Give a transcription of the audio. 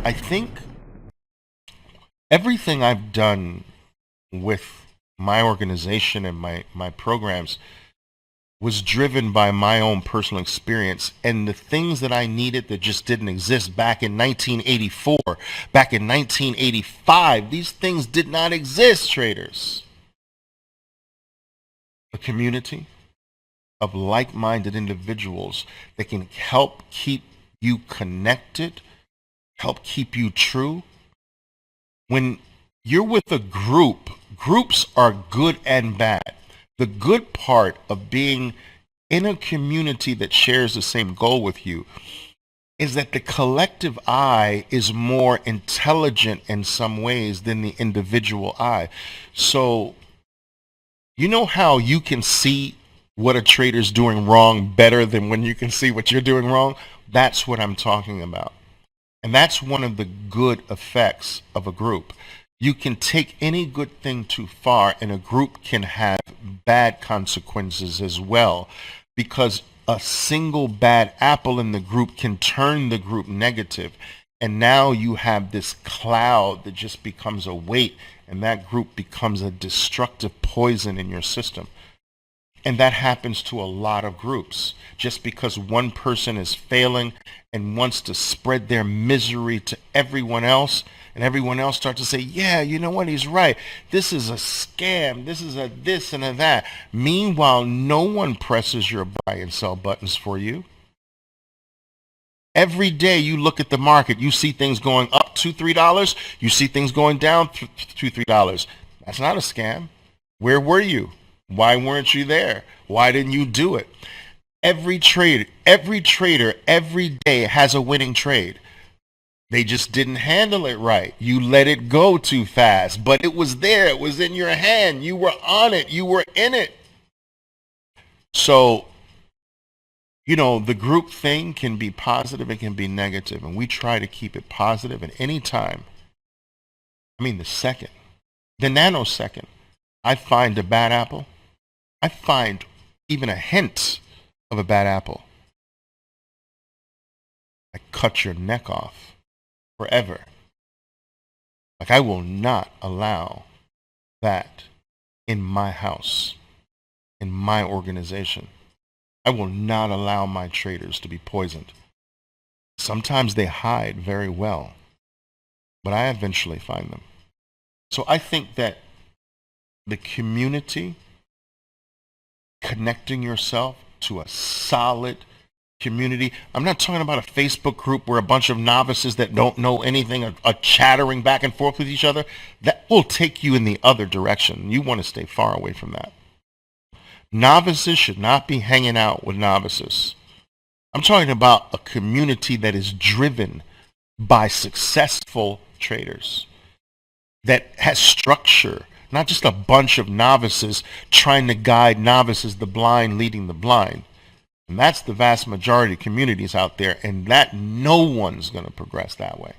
I think everything I've done with my organization and my programs was driven by my own personal experience and the things that I needed that just didn't exist back in 1984, back in 1985. These things did not exist, traders. A community of like-minded individuals that can help keep you connected, help keep you true. When you're with a group, groups are good and bad. The good part of being in a community that shares the same goal with you is that the collective I is more intelligent in some ways than the individual I. So, you know how you can see what a trader's doing wrong better than when you can see what you're doing wrong? That's what I'm talking about. And that's one of the good effects of a group. You can take any good thing too far, and a group can have bad consequences as well, because a single bad apple in the group can turn the group negative. And now you have this cloud that just becomes a weight, and that group becomes a destructive poison in your system. And that happens to a lot of groups. Just because one person is failing and wants to spread their misery to everyone else, and everyone else starts to say, yeah, you know what, he's right. This is a scam. This is a this and a that. Meanwhile, no one presses your buy and sell buttons for you. Every day you look at the market, you see things going up $2, $3. You see things going down $2, $3. That's not a scam. Where were you? Why weren't you there? Why didn't you do it? Every trader, every day has a winning trade. They just didn't handle it right. You let it go too fast, but it was there. It was in your hand. You were on it. You were in it. So, the group thing can be positive. It can be negative. And we try to keep it positive at any time. I mean, the nanosecond, I find a bad apple. I find even a hint of a bad apple. I cut your neck off forever. Like, I will not allow that in my house, in my organization. I will not allow my traders to be poisoned. Sometimes they hide very well, but I eventually find them. So I think that the community, connecting yourself to a solid community. I'm not talking about a Facebook group where a bunch of novices that don't know anything are chattering back and forth with each other. That will take you in the other direction. You want to stay far away from that. Novices should not be hanging out with novices. I'm talking about a community that is driven by successful traders, that has structure, not just a bunch of novices trying to guide novices, the blind leading the blind. And that's the vast majority of communities out there, and that no one's going to progress that way.